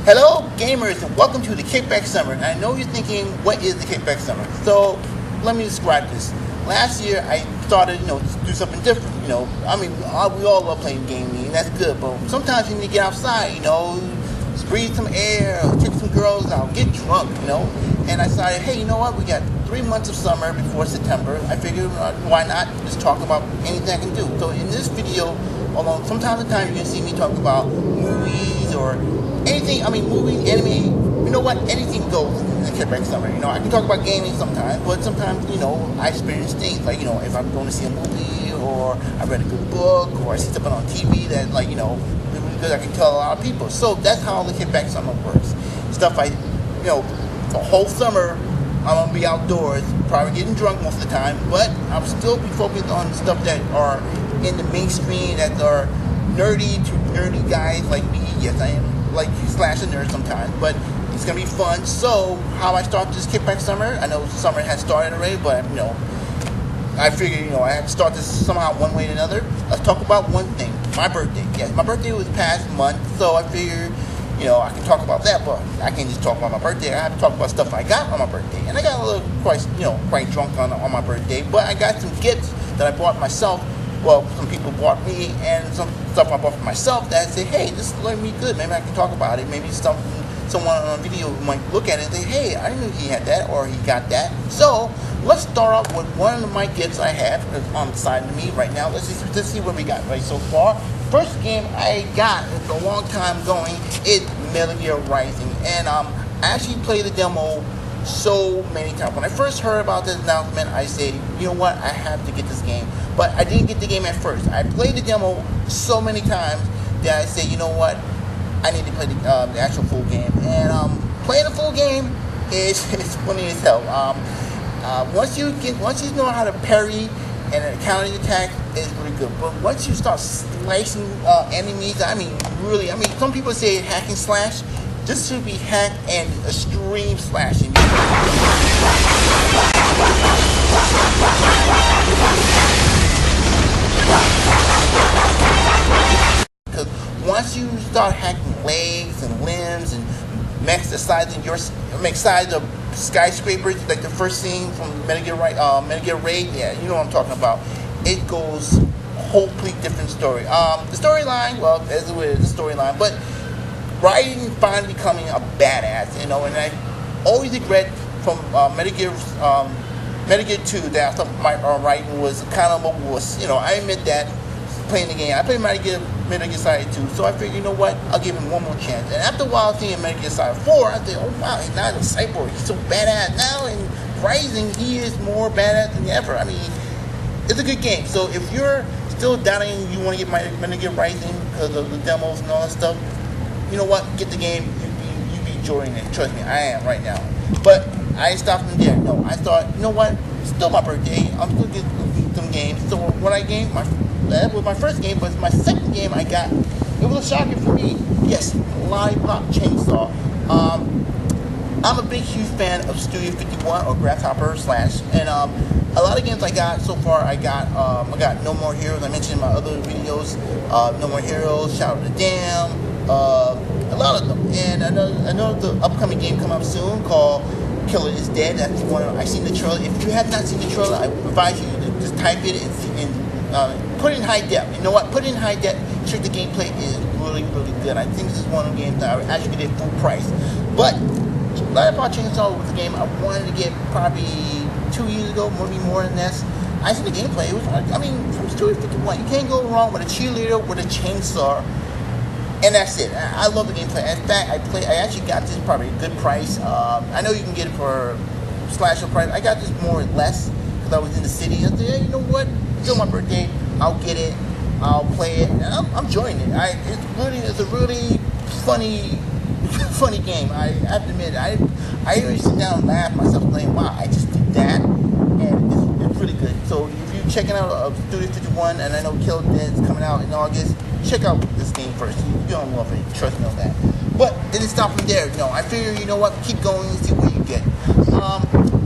Hello gamers and welcome to the KickBack Summer. And I know you're thinking, what is the KickBack Summer? So let me describe this. Last year I started, to do something different. We all love playing gaming, and that's good. But sometimes you need to get outside, breathe some air, check some girls out, get drunk, And I decided, hey, you know what? We got 3 months of summer before September. I figured, why not just talk about anything I can do? So in this video, although from time to time you can see me talk about movies or anything, movie, anime, you know what? Anything goes in the KickBack Summer. I can talk about gaming sometimes, but sometimes, I experience things like, if I'm going to see a movie or I read a good book or I see something on TV that, really good, I can tell a lot of people. So that's how the KickBack Summer works. Stuff the whole summer I'm going to be outdoors, probably getting drunk most of the time, but I'll still be focused on stuff that are in the mainstream, that are nerdy to nerdy guys like me. Yes, I am slash a nerd sometimes, but it's going to be fun. So how I start this KickBack Summer, I know summer has started already, but I figured, I have to start this somehow one way or another. Let's talk about one thing, my birthday. Yes, my birthday was past month, so I figured, I can talk about that, but I can't just talk about my birthday. I have to talk about stuff I got on my birthday. And I got a little quite drunk on my birthday, but I got some gifts that I bought myself. Well, some people bought me, and some stuff I bought for myself that I say, hey, this is going to be good. Maybe I can talk about it. Maybe someone on video might look at it and say, hey, I didn't know he had that or he got that. So let's start off with one of my gifts I have on the side of me right now. Let's see what we got right so far. First game I got, it's a long time going, is Metal Gear Rising. And I actually played the demo so many times. When I first heard about this announcement, I said, you know what, I have to get this game. But I didn't get the game at first. I played the demo so many times that I said, you know what, I need to play the actual full game. And playing the full game is funny as hell. Once you know how to parry and counter attack, it's really good. But once you start slicing enemies, really, some people say hack and slash. This should be hack and extreme slashing. Because once you start hacking legs and limbs and max the size of skyscrapers, like the first scene from Metal Gear Raid, yeah, you know what I'm talking about. It goes whole complete different story. The storyline, well, as it is the storyline, but Raiden finally becoming a badass, and I always regret from Metal Gear 2 that I thought my Raiden was kind of a wuss. I admit that playing the game. I played Metal Gear Solid 2, so I figured, you know what, I'll give him one more chance. And after a while seeing Metal Gear Solid 4, I said, oh wow, he's not a cyborg, he's so badass now. In Rising, he is more badass than ever. It's a good game. So if you're still doubting you want to get Metal Gear Rising because of the demos and all that stuff, you know what? Get the game. You be enjoying it. Trust me, I am right now. But I didn't stop from there. No, I thought, you know what? It's still my birthday. I'm still getting some games. So what I gained, that was my first game, but my second game I got, it was a shocker for me. Yes, Lollipop Chainsaw. I'm a big, huge fan of Studio 51 or Grasshopper Slash, and a lot of games I got so far. I got No More Heroes. I mentioned in my other videos. No More Heroes, Shout at the Dam. A lot of them, and I know the upcoming game coming up soon called Killer is Dead. That's one I've seen the trailer. If you have not seen the trailer, I advise you to just type it and put it in high def. You know what? Put it in high def. Check the gameplay is really, really good. I think this is one of the games that I actually get full price. But Lollipop Chainsaw was a game I wanted to get probably 2 years ago, maybe more than that. I see the gameplay. It was, from Studio 51, you can't go wrong with a cheerleader with a chainsaw. And that's it. I love the gameplay. In fact, I actually got this probably a good price. I know you can get it for slasher price. I got this more or less because I was in the city. I said, hey, you know what? It's still my birthday. I'll get it. I'll play it. And I'm enjoying it. It's a really funny game. I have to admit, I really sit down and laugh myself playing. Wow, I just did that, and it's really good. So if you're checking out Studio 51, and I know Kill Dead's coming out in August, check out this game first. You're gonna love it. Trust me on that. But didn't stop from there. No, I figure, you know what? Keep going and see what you get.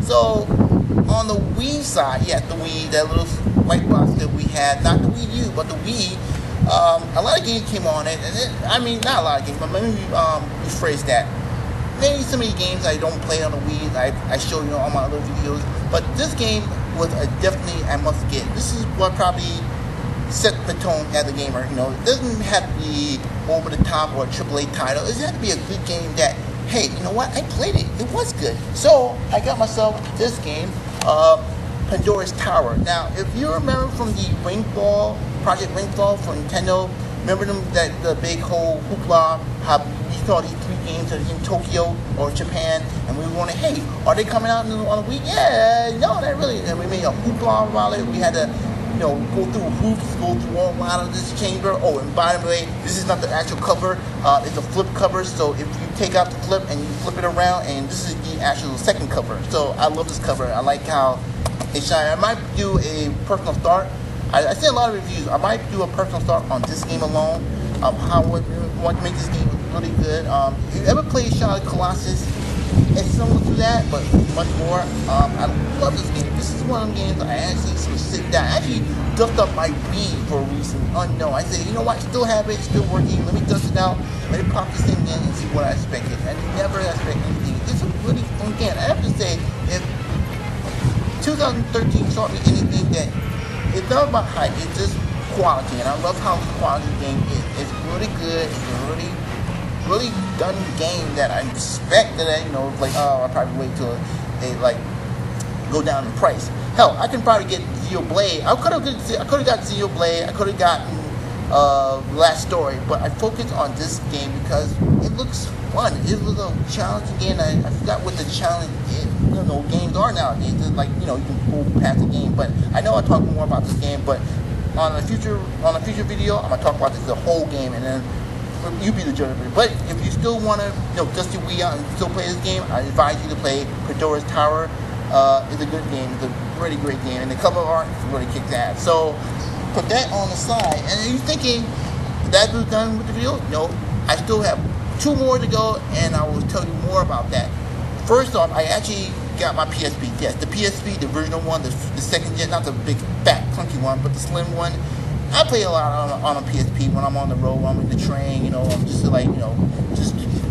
So on the Wii side, yes, the Wii, that little white box that we had, not the Wii U, but the Wii. A lot of games came on it, and I mean, not a lot of games, but let me rephrase that. Maybe some of the games I don't play on the Wii, I show you on my other videos, but this game was definitely a must get. This is what probably set the tone as a gamer. It doesn't have to be over the top or a AAA title. It has to be a good game that, hey, you know what? I played it. It was good. So I got myself this game, Pandora's Tower. Now, if you remember from the Project Ringfall for Nintendo, remember the big whole hoopla, how we saw these 3 games in Tokyo or Japan, and we wanted, hey, are they coming out on a week? Yeah, no, not really. And we made a hoopla about it. We had to, go through hoops, go through all out of this chamber. Oh, and by the way, this is not the actual cover. It's a flip cover, so if you take out the flip and you flip it around, and this is the actual second cover. So I love this cover. I like how it shines. I might do a personal start. I see a lot of reviews. I might do a personal start on this game alone. How what to make this game really good. If you ever played Shadow of the Colossus, it's similar to that, but much more. I love this game. This is one of the games I actually sort of sit down. I actually dusted up my Wii for a reason unknown. I said, you know what, still have it, still working. Let me dust it out. Let me pop this thing in and see what I expected. I never expect anything. It's a really fun game. I have to say, if 2013 taught me anything, that it's not about hype, it's just quality. And I love how quality the game is. It's really good. It's a really done game that I expect that I probably wait till they go down in price. Hell, I can probably get Xenoblade. I could have got Xenoblade. I could have gotten Last Story, but I focused on this game because it looks fun. It was a challenging game. I forgot what the challenge is. Games are nowadays. It's you can go past the game. But I know I'll talk more about this game. But on a future video, I'm gonna talk about the whole game, and then you be the judge of it. But if you still want to, dust your Wii out and still play this game, I advise you to play Pandora's Tower. It's a good game. It's a really great game, and the cover art really kicks ass. So put that on the side. And you're thinking that was done with the video? No, I still have 2 more to go, and I will tell you more about that. First off, I actually got my PSP. Yes, the PSP, the original one, the second gen, not the big fat clunky one, but the slim one. I play a lot on a PSP when I'm on the road, I'm in the train, I'm just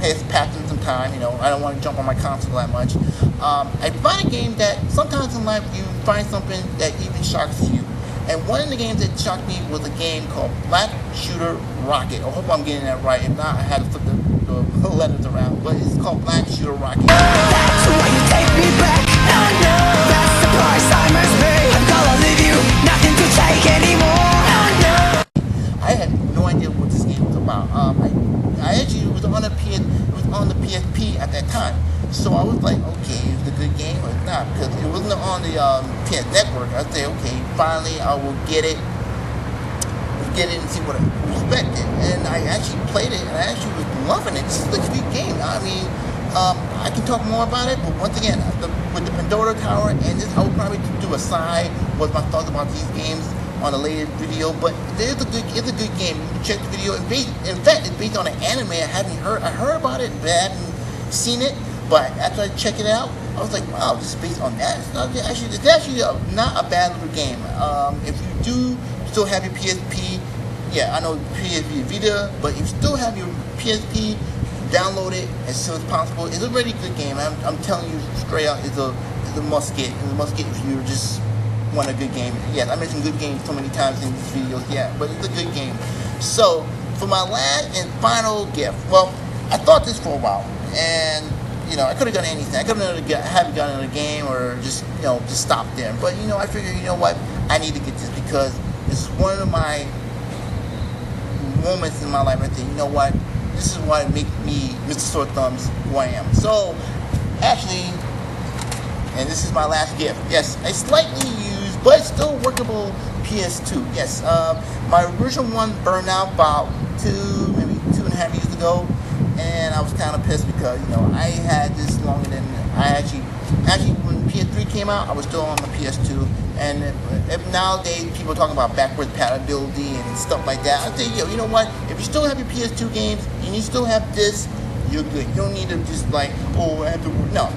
just passing some time, I don't want to jump on my console that much. I find a game that sometimes in life you find something that even shocks you. And one of the games that shocked me was a game called Black Shooter Rocket. I hope I'm getting that right. If not, I had to flip the letters around. But it's called Black Shooter Rocket. That's why you take me back. I know that's the price I must pay. I'm gonna leave you, nothing to take anymore. I know. I had no idea what this game was about. I actually was on the PSP at that time. So I was like, okay, is it a good game or not? Because it wasn't on the PS Network. I said, okay, finally I will get it and see what I expected. And I actually played it, and I actually was loving it. This is a good game. I mean, I can talk more about it, but once again, with the Pandora Tower and this, I will probably do a side with my thoughts about these games on a later video. But it's a good game. You can check the video. In fact, it's based on an anime I heard about it, but I hadn't seen it. But after I checked it out, I was like, wow, this is based on that. It's actually not a bad little game. If you do still have your PSP, yeah, I know PSP Vita, but if you still have your PSP, download it as soon as possible. It's a really good game. I'm telling you straight out, it's a must get. It's a must get if you just want a good game. Yes, I mentioned good games so many times in these videos, yeah, but it's a good game. So, for my last and final gift, well, I thought this for a while, and I could have done anything. I could have gotten another game or just stop there. But I figured, what, I need to get this because it's one of my moments in my life. I think, what, this is what makes me Mr. Sore Thumbs who I am. So, actually, and this is my last gift. Yes, a slightly used but still workable PS2. Yes, my original one burned out about maybe 2.5 years ago. And I was kind of pissed because, I had this longer than I actually when PS3 came out, I was still on the PS2. And if nowadays people are talking about backwards compatibility and stuff like that, I say, you know what? If you still have your PS2 games and you still have this, you're good. You don't need to just I have to work. No,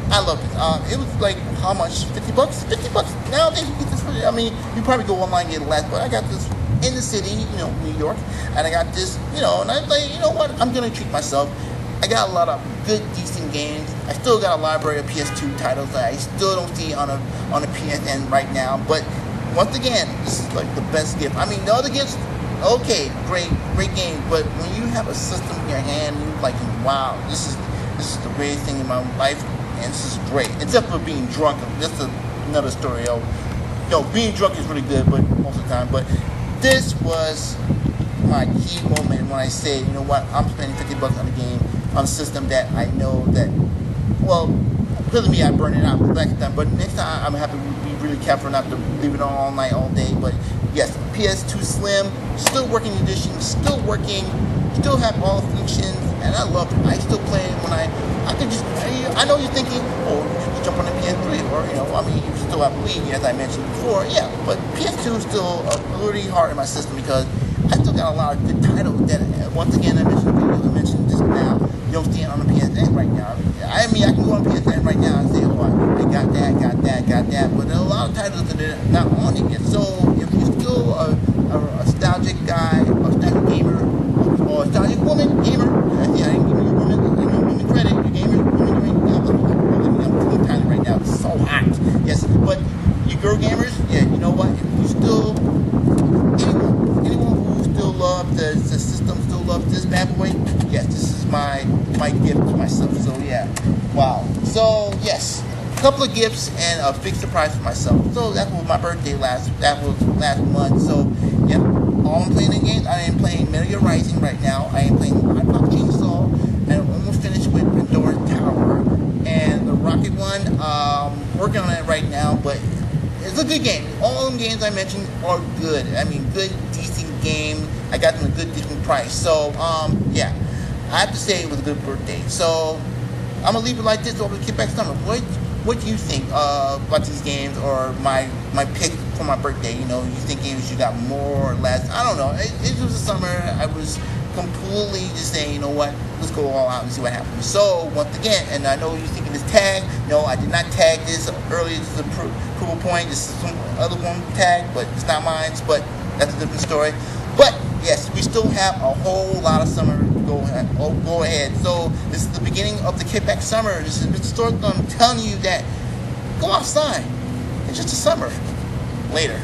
I love it. It was like, how much? $50? $50 nowadays you get this. I mean, you probably go online and get less, but I got this in the city, New York, and I got this, and I was like, you know what, I'm gonna treat myself. I got a lot of good, decent games. I still got a library of PS2 titles that I still don't see on a PSN right now. But once again, this is like the best gift. I mean, the other gifts, okay, great game. But when you have a system in your hand, you're like, wow, this is the greatest thing in my life, and this is great. Except for being drunk, that's another story. Being drunk is really good, but most of the time. But this was my key moment when I say, you know what, I'm spending $50 on a game, on a system that I know that, well, because of me, I burn it out next time. But next time, I'm happy to be really careful not to leave it on all night, all day. But yes, PS2 Slim, still working edition, still working, still have all the functions, and I love it. I still play it when I can just, I know you're thinking, oh, you can jump on the PS3, or, you still have Wii, as I mentioned before, yeah. But PS2 is still really hard in my system because I still got a lot of good titles that, once again, I mentioned just now, you don't see it on the PSN right now. I mean, I can go on PSN right now and say, oh, I got that, but there are a lot of titles that are not on it yet. So if you're still a nostalgic guy, a nostalgic gamer, or a nostalgic gamer, I didn't give you women credit, you gamers, I'm tiny right now, it's so hot, yes, but you girl gamers, yeah, you know what, if you still, anyone who still loves the system, still loves this bad boy, yes, this is my gift to myself. So yeah, wow. So yes, a couple of gifts and a big surprise for myself. So that was my birthday last month. So yep, all I'm playing in games, I am playing Metal Gear Rising right now. I am playing Lollipop Chainsaw, and I'm almost finished with Pandoras Tower and the Rocket one. Working on it right now, but it's a good game. All them games I mentioned are good. I mean, good, decent game. I got them at a good, decent price. So, yeah, I have to say it was a good birthday. So, I'm gonna leave it like this over the KickBack Summer. What do you think about these games or my pick for my birthday? You think games you got more or less? I don't know. It was a summer. I was completely just saying, you know what, let's go all out and see what happens. So once again, and I know you're thinking this tag, no, I did not tag this earlier. This is a proof point. This is some other one tag, but it's not mine. But that's a different story. But yes, we still have a whole lot of summer to go ahead. So this is the beginning of the KickBack Summer. This is Mr. Stork. I'm telling you that go outside. It's just a summer. Later.